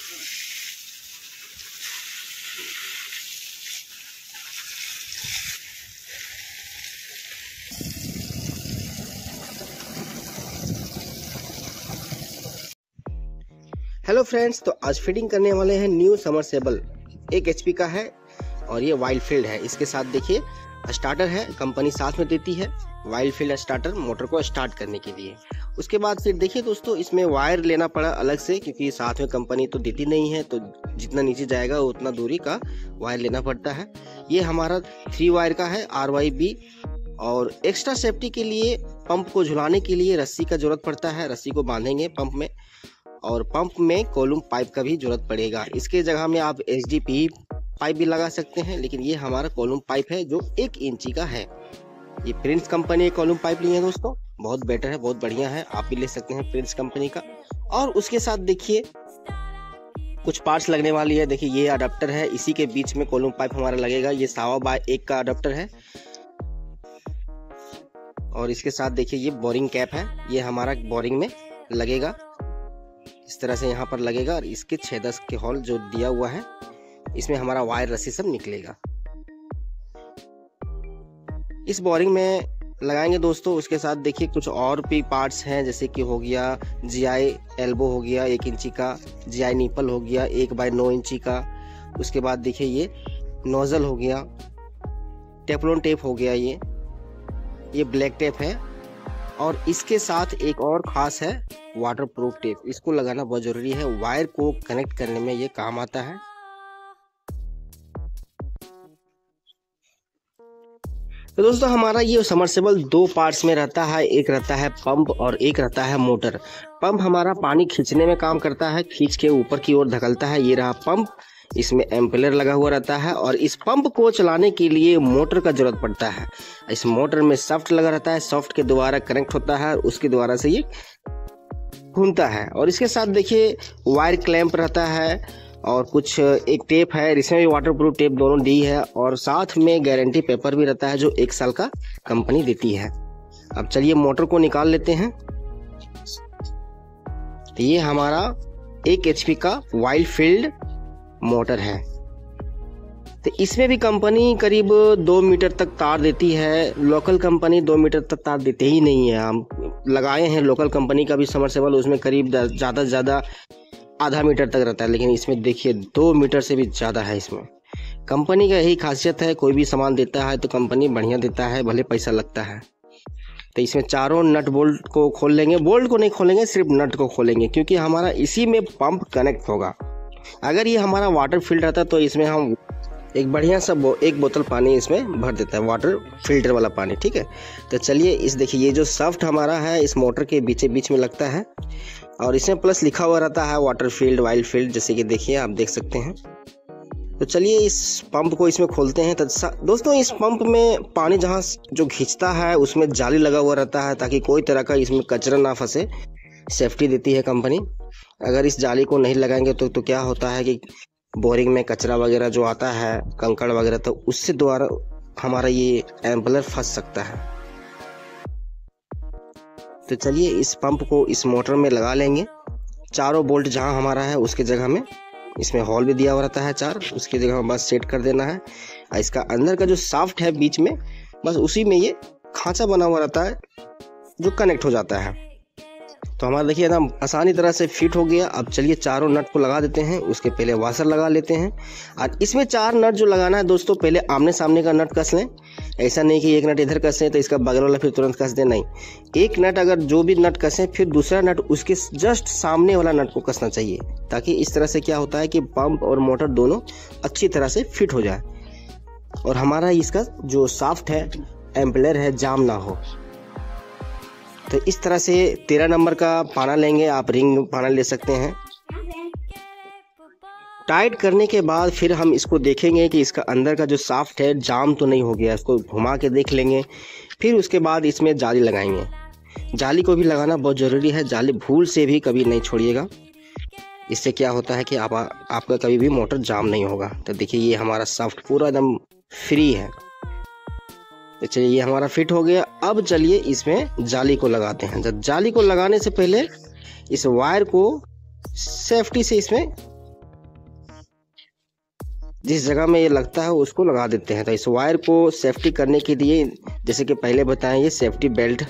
Hello friends, तो आज fitting करने वाले हैं न्यू समरसेबल। 1 HP का है और ये वाइल्डफील्ड है। इसके साथ देखिए स्टार्टर है, कंपनी साथ में देती है वाइल्डफील्ड स्टार्टर मोटर को स्टार्ट करने के लिए। उसके बाद फिर देखिए दोस्तों, इसमें वायर लेना पड़ा अलग से, क्योंकि साथ में कंपनी तो देती नहीं है, तो जितना नीचे जाएगा उतना दूरी का वायर लेना पड़ता है। ये हमारा 3 वायर का है RYB। और एक्स्ट्रा सेफ्टी के लिए पंप को झुलाने के लिए रस्सी का जरूरत पड़ता है। रस्सी को बांधेंगे पंप में, और पंप में कॉलम पाइप का भी जरूरत पड़ेगा। इसके जगह में आप HDPE पाइप भी लगा सकते हैं, लेकिन ये हमारा कॉलम पाइप है जो 1 इंची का है। ये प्रिंस कंपनी कॉलम पाइप ली है दोस्तों, बहुत बेटर है, बहुत बढ़िया है, आप भी ले सकते हैं प्रिंस कंपनी का। और उसके साथ देखिए कुछ पार्ट्स लगने वाली है। देखिए ये अडाप्टर है, इसी के बीच में कॉलम पाइप हमारा लगेगा। ये 1.25x का अडाप्टर है। और इसके साथ देखिए ये बोरिंग कैप है, ये हमारा बोरिंग में लगेगा। इस तरह से यहाँ पर लगेगा, और इसके 6-10 के होल जो दिया हुआ है, इसमें हमारा वायर रस्सी सब निकलेगा। इस बोरिंग में लगाएंगे दोस्तों। उसके साथ देखिए कुछ और भी पार्ट्स हैं, जैसे कि हो गया GI एल्बो हो गया 1 इंची का, GI निपल हो गया 1/9 इंची का। उसके बाद देखिए ये नोजल हो गया, टेफ्लॉन टेप हो गया, ये ब्लैक टेप है। और इसके साथ एक और खास है वाटर प्रूफ टेप, इसको लगाना बहुत जरूरी है, वायर को कनेक्ट करने में ये काम आता है। तो दोस्तों हमारा ये समरसेबल 2 पार्ट्स में रहता है, एक रहता है पंप और एक रहता है मोटर। पंप हमारा पानी खींचने में काम करता है, खींच के ऊपर की ओर धकेलता है। ये रहा पंप, इसमें एम्पेलर लगा हुआ रहता है। और इस पंप को चलाने के लिए मोटर का जरूरत पड़ता है। इस मोटर में सॉफ्ट लगा रहता है, सॉफ्ट के द्वारा कनेक्ट होता है, उसके द्वारा से ये घूमता है। और इसके साथ देखिए वायर क्लैंप रहता है, और कुछ एक टेप है, इसमें भी वाटर प्रूफ टेप दोनों दी है। और साथ में गारंटी पेपर भी रहता है जो 1 साल का कंपनी देती है। अब चलिए मोटर को निकाल लेते हैं। तो ये हमारा 1 HP का वाइल्डफील्ड मोटर है। तो इसमें भी कंपनी करीब 2 मीटर तक तार देती है। लोकल कंपनी 2 मीटर तक तार देते ही नहीं है। हम लगाए हैं लोकल कंपनी का भी समरसेबल, उसमें करीब ज़्यादा से ज़्यादा आधा मीटर तक रहता है, लेकिन इसमें देखिए 2 मीटर से भी ज़्यादा है। इसमें कंपनी का यही खासियत है, कोई भी सामान देता है तो कंपनी बढ़िया देता है, भले पैसा लगता है। तो इसमें चारों नट बोल्ट को खोल लेंगे, बोल्ट को नहीं खोलेंगे, सिर्फ नट को खोलेंगे, क्योंकि हमारा इसी में पंप कनेक्ट होगा। अगर ये हमारा वाटर फील्ड रहता तो इसमें हम एक बढ़िया सा 1 बोतल पानी इसमें भर देता है, वाटर फिल्टर वाला पानी, ठीक है। तो चलिए इस देखिए ये जो सॉफ्ट हमारा है इस मोटर के बीच में लगता है, और इसमें प्लस लिखा हुआ रहता है वाटर फील्ड वाइल्डफील्ड, जैसे कि देखिए आप देख सकते हैं। तो चलिए इस पंप को इसमें खोलते हैं। तो दोस्तों इस पंप में पानी जहाँ जो खींचता है उसमें जाली लगा हुआ रहता है, ताकि कोई तरह का इसमें कचरा ना फंसे, सेफ्टी देती है कंपनी। अगर इस जाली को नहीं लगाएंगे तो क्या होता है कि बोरिंग में कचरा वगैरह जो आता है, कंकड़ वगैरह, तो उससे द्वारा हमारा ये एम्पेलर फंस सकता है। तो चलिए इस पंप को इस मोटर में लगा लेंगे। चारों बोल्ट जहां हमारा है उसके जगह में, इसमें होल भी दिया हुआ रहता है 4, उसकी जगह बस सेट कर देना है। इसका अंदर का जो शाफ्ट है बीच में, बस उसी में ये खांचा बना हुआ रहता है जो कनेक्ट हो जाता है। तो हमारा देखिए एकदम आसानी तरह से फिट हो गया। अब चलिए चारों नट को लगा देते हैं। उसके पहले वाशर लगा लेते हैं। और इसमें 4 नट जो लगाना है दोस्तों, पहले आमने सामने का नट कस लें। ऐसा नहीं कि एक नट इधर कसें तो इसका बगल वाला फिर तुरंत कस दें, नहीं। एक नट अगर जो भी नट कसें, फिर दूसरा नट उसके जस्ट सामने वाला नट को कसना चाहिए, ताकि इस तरह से क्या होता है कि पंप और मोटर दोनों अच्छी तरह से फिट हो जाए, और हमारा इसका जो शाफ्ट है एम्पेलर है जाम ना हो। तो इस तरह से 13 नंबर का पाना लेंगे, आप रिंग पाना ले सकते हैं। टाइट करने के बाद फिर हम इसको देखेंगे कि इसका अंदर का जो शाफ्ट है जाम तो नहीं हो गया, इसको घुमा के देख लेंगे। फिर उसके बाद इसमें जाली लगाएंगे। जाली को भी लगाना बहुत ज़रूरी है, जाली भूल से भी कभी नहीं छोड़िएगा। इससे क्या होता है कि आपका कभी भी मोटर जाम नहीं होगा। तो देखिए ये हमारा शाफ्ट पूरा एकदम फ्री है। तो चलिए ये हमारा फिट हो गया। अब चलिए इसमें जाली को लगाते हैं। जब जाली को लगाने से पहले इस वायर को सेफ्टी से इसमें जिस जगह में ये लगता है उसको लगा देते हैं। तो इस वायर को सेफ्टी करने के लिए, जैसे कि पहले बताएं, ये सेफ्टी बेल्ट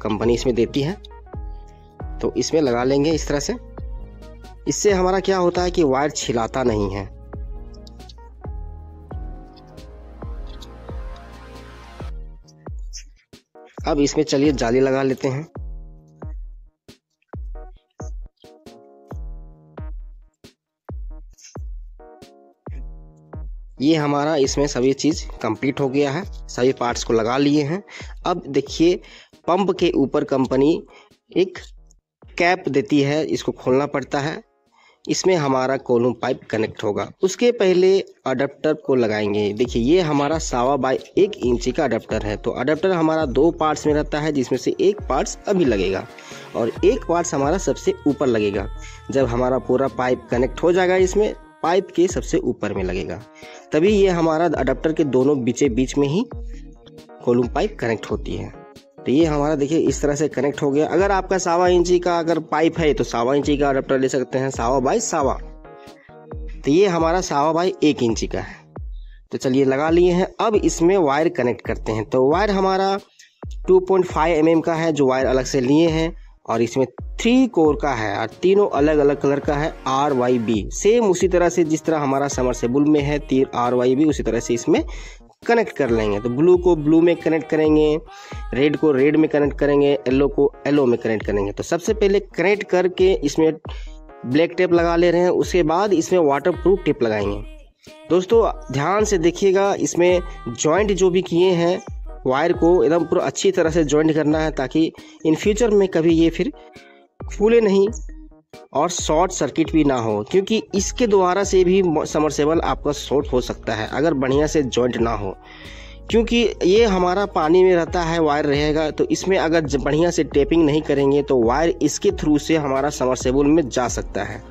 कंपनी इसमें देती है, तो इसमें लगा लेंगे इस तरह से। इससे हमारा क्या होता है कि वायर छिलाता नहीं है। अब इसमें चलिए जाली लगा लेते हैं। ये हमारा इसमें सभी चीज़ कंप्लीट हो गया है, सभी पार्ट्स को लगा लिए हैं। अब देखिए, पंप के ऊपर कंपनी एक कैप देती है, इसको खोलना पड़ता है। इसमें हमारा कॉलम पाइप कनेक्ट होगा। उसके पहले अडेप्टर को लगाएंगे। देखिए, ये हमारा 1.25 इंची का अडेप्टर है। तो अडेप्टर हमारा 2 पार्ट्स में रहता है, जिसमें से एक पार्ट्स अभी लगेगा और एक पार्ट्स हमारा सबसे ऊपर लगेगा। जब हमारा पूरा पाइप कनेक्ट हो जाएगा, इसमें पाइप के सबसे ऊपर में लगेगा, तभी ये हमारा अडेप्टर के दोनों बीच में ही कॉलम पाइप कनेक्ट होती है। तो ये हमारा देखिए इस तरह से कनेक्ट हो गया। अगर आपका 1.25 इंची का अगर पाइप है तो 1.25 इंची का अडेप्टर ले सकते हैं, 1.25 बाई 1.25। तो ये हमारा 1.25 बाई 1 इंची का है। तो चलिए लगा लिए हैं। अब इसमें वायर कनेक्ट करते हैं। तो वायर हमारा 2.5 mm का है, जो वायर अलग से लिए हैं, और इसमें 3 कोर का है और तीनों अलग अलग कलर का है, RYB। सेम उसी तरह से जिस तरह हमारा समरसेबुल में है 3 RYB, उसी तरह से इसमें कनेक्ट कर लेंगे। तो ब्लू को ब्लू में कनेक्ट करेंगे, रेड को रेड में कनेक्ट करेंगे, येलो को येलो में कनेक्ट करेंगे। तो सबसे पहले कनेक्ट करके इसमें ब्लैक टेप लगा ले रहे हैं, उसके बाद इसमें वाटरप्रूफ टेप लगाएंगे। दोस्तों ध्यान से देखिएगा, इसमें जॉइंट जो भी किए हैं वायर को एकदम पूरा अच्छी तरह से जॉइंट करना है, ताकि इन फ्यूचर में कभी ये फिर फूले नहीं और शॉर्ट सर्किट भी ना हो, क्योंकि इसके द्वारा से भी समरसेबल आपका शॉर्ट हो सकता है अगर बढ़िया से जॉइंट ना हो। क्योंकि ये हमारा पानी में रहता है, वायर रहेगा, तो इसमें अगर बढ़िया से टेपिंग नहीं करेंगे तो वायर इसके थ्रू से हमारा समरसेबल में जा सकता है,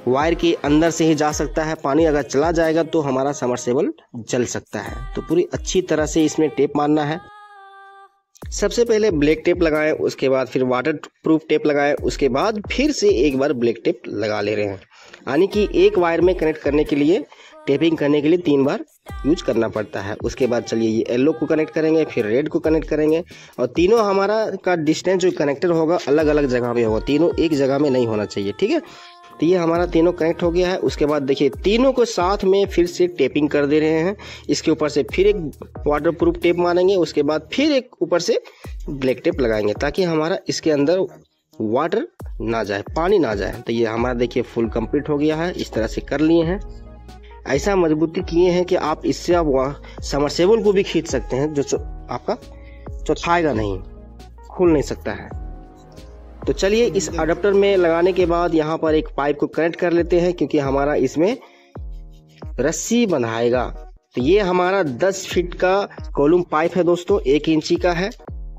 वायर के अंदर से ही जा सकता है। पानी अगर चला जाएगा तो हमारा समरसेबल जल सकता है। तो पूरी अच्छी तरह से इसमें टेप मारना है। सबसे पहले ब्लैक टेप लगाएं, उसके बाद फिर वाटर प्रूफ टेप लगाएं, उसके बाद फिर से एक बार ब्लैक टेप लगा ले रहे हैं। यानी कि एक वायर में कनेक्ट करने के लिए, टेपिंग करने के लिए 3 बार यूज करना पड़ता है। उसके बाद चलिए ये येलो को कनेक्ट करेंगे, फिर रेड को कनेक्ट करेंगे, और तीनों हमारा का डिस्टेंस जो कनेक्टर होगा अलग अलग जगह में होगा, तीनों एक जगह में नहीं होना चाहिए, ठीक है। तो ये हमारा तीनों कनेक्ट हो गया है। उसके बाद देखिए तीनों को साथ में फिर से टेपिंग कर दे रहे हैं। इसके ऊपर से फिर एक वाटरप्रूफ टेप मारेंगे, उसके बाद फिर एक ऊपर से ब्लैक टेप लगाएंगे, ताकि हमारा इसके अंदर वाटर ना जाए, पानी ना जाए। तो ये हमारा देखिए फुल कंप्लीट हो गया है। इस तरह से कर लिए हैं। ऐसा मजबूती किए हैं कि आप इससे आप समरसेबल को भी खींच सकते हैं, जो आपका चौथाएगा नहीं, खुल नहीं सकता है। तो चलिए इस अडेप्टर में लगाने के बाद यहाँ पर एक पाइप को कनेक्ट कर लेते हैं, क्योंकि हमारा इसमें रस्सी बंधाएगा। तो ये हमारा 10 फीट का कॉलम पाइप है दोस्तों, 1 इंची का है,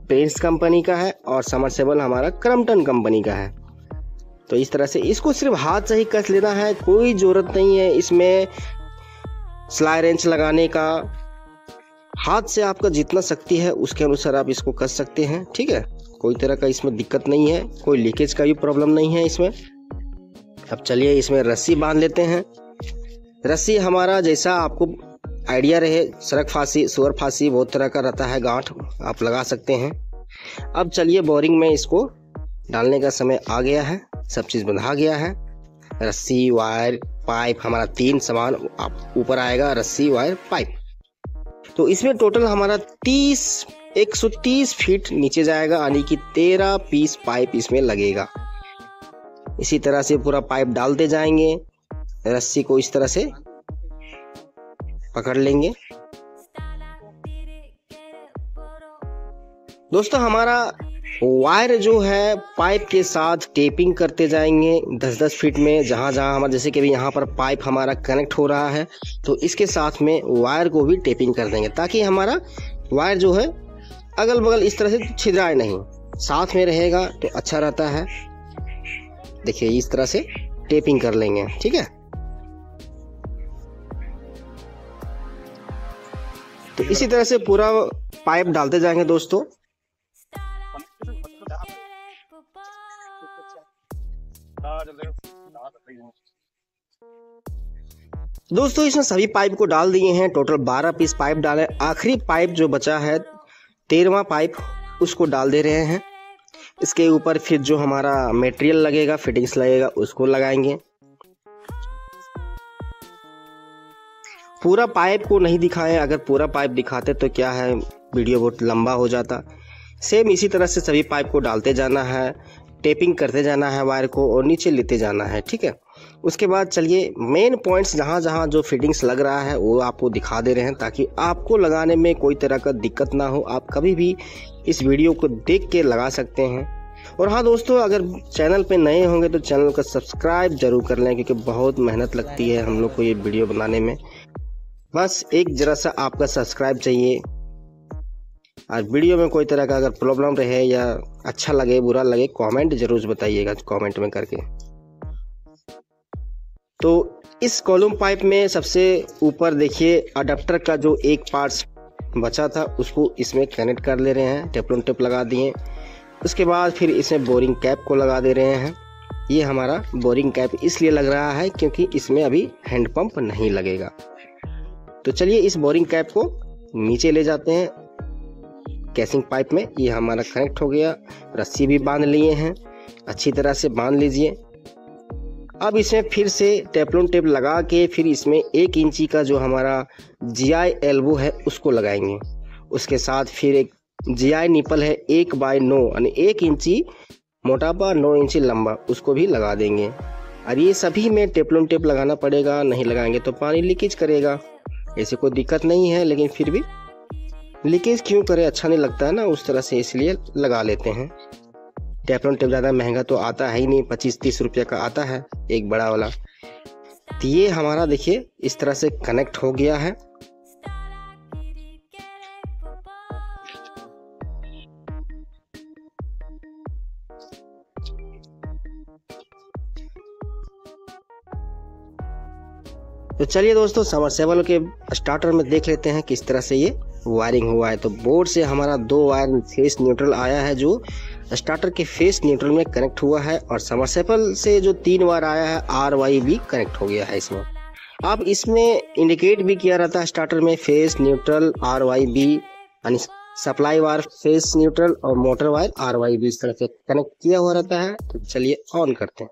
पेंस कंपनी का है, और समरसेबल हमारा क्रम्पटन कंपनी का है। तो इस तरह से इसको सिर्फ हाथ से ही कस लेना है, कोई जरूरत नहीं है इसमें स्लाई रेंच लगाने का। हाथ से आपका जितना शक्ति है उसके अनुसार आप इसको कस सकते हैं, ठीक है। कोई तरह का इसमें दिक्कत नहीं है, कोई लीकेज का भी प्रॉब्लम नहीं है इसमें। अब चलिए इसमें रस्सी बांध लेते हैं। रस्सी हमारा जैसा आपको आइडिया रहे, सरक फांसी, सुअर फांसी, बहुत तरह का रहता है गांठ, आप लगा सकते हैं। अब चलिए बोरिंग में इसको डालने का समय आ गया है, सब चीज़ बंधा गया है। रस्सी, वायर, पाइप, हमारा 3 सामान ऊपर आएगा, रस्सी, वायर, पाइप। तो इसमें टोटल हमारा 130 फीट नीचे जाएगा, यानी कि 13 पीस पाइप इसमें लगेगा। इसी तरह से पूरा पाइप डालते जाएंगे, रस्सी को इस तरह से पकड़ लेंगे। दोस्तों हमारा वायर जो है पाइप के साथ टेपिंग करते जाएंगे 10-10 फीट में, जहाँ जहाँ हमारा, जैसे कि अभी यहाँ पर पाइप हमारा कनेक्ट हो रहा है, तो इसके साथ में वायर को भी टेपिंग कर देंगे, ताकि हमारा वायर जो है अगल बगल इस तरह से छिद्राए नहीं, साथ में रहेगा तो अच्छा रहता है। देखिए इस तरह से टेपिंग कर लेंगे, ठीक है। तो इसी तरह से पूरा पाइप डालते जाएंगे दोस्तों। दोस्तों इसमें सभी पाइप को डाल दिए हैं, टोटल 12 पीस पाइप डाले। आखिरी पाइप जो बचा है 13वां पाइप, उसको डाल दे रहे हैं। इसके ऊपर फिर जो हमारा मटेरियल लगेगा, फिटिंग्स लगेगा, उसको लगाएंगे। पूरा पाइप को नहीं दिखाएं, अगर पूरा पाइप दिखाते तो क्या है वीडियो बहुत लंबा हो जाता। सेम इसी तरह से सभी पाइप को डालते जाना है, टेपिंग करते जाना है वायर को और नीचे लेते जाना है, ठीक है। उसके बाद चलिए मेन पॉइंट्स जहाँ जहाँ जो फिटिंग्स लग रहा है वो आपको दिखा दे रहे हैं, ताकि आपको लगाने में कोई तरह का दिक्कत ना हो। आप कभी भी इस वीडियो को देख के लगा सकते हैं। और हाँ दोस्तों, अगर चैनल पे नए होंगे तो चैनल को सब्सक्राइब जरूर कर लें, क्योंकि बहुत मेहनत लगती है हम लोग को ये वीडियो बनाने में। बस एक जरा सा आपका सब्सक्राइब चाहिए। और वीडियो में कोई तरह का अगर प्रॉब्लम रहे या अच्छा लगे बुरा लगे, कमेंट जरूर बताइएगा कमेंट में करके। तो इस कॉलम पाइप में सबसे ऊपर देखिए अडाप्टर का जो एक पार्ट्स बचा था उसको इसमें कनेक्ट कर ले रहे हैं, टेफ्लॉन टेप लगा दिए। उसके बाद फिर इसमें बोरिंग कैप को लगा दे रहे हैं। ये हमारा बोरिंग कैप इसलिए लग रहा है क्योंकि इसमें अभी हैंड पंप नहीं लगेगा। तो चलिए इस बोरिंग कैप को नीचे ले जाते हैं कैसिंग पाइप में। ये हमारा कनेक्ट हो गया, रस्सी भी बांध लिए हैं, अच्छी तरह से बांध लीजिए। अब इसमें फिर से टेफ्लॉन टेप लगा के फिर इसमें 1 इंची का जो हमारा GI एल्बो है उसको लगाएंगे। उसके साथ फिर एक GI निपल है 1/9 यानी 1 इंची मोटापा 9 इंची लंबा, उसको भी लगा देंगे। और ये सभी में टेफ्लॉन टेप लगाना पड़ेगा, नहीं लगाएंगे तो पानी लीकेज करेगा। ऐसे कोई दिक्कत नहीं है, लेकिन फिर भी लीकेज क्यों करे, अच्छा नहीं लगता है ना उस तरह से, इसलिए लगा लेते हैं। टेफ्लॉन टेप ज़्यादा महंगा तो आता है ही नहीं, 25-30 रुपये का आता है एक बड़ा वाला। तो ये हमारा देखिए इस तरह से कनेक्ट हो गया है। तो चलिए दोस्तों सबमर्सिबल के स्टार्टर में देख लेते हैं किस तरह से ये वायरिंग हुआ है। तो बोर्ड से हमारा 2 वायर फेस न्यूट्रल आया है जो स्टार्टर के फेस न्यूट्रल में कनेक्ट हुआ है, और सबमर्सिबल से जो 3 वायर आया है RY भी कनेक्ट हो गया है इसमें। अब इसमें इंडिकेट भी किया रहता है स्टार्टर में फेस न्यूट्रल RYB, यानी सप्लाई वायर फेस न्यूट्रल और मोटर वायर RYB इस तरह से कनेक्ट किया हुआ रहता है। तो चलिए ऑन करते हैं।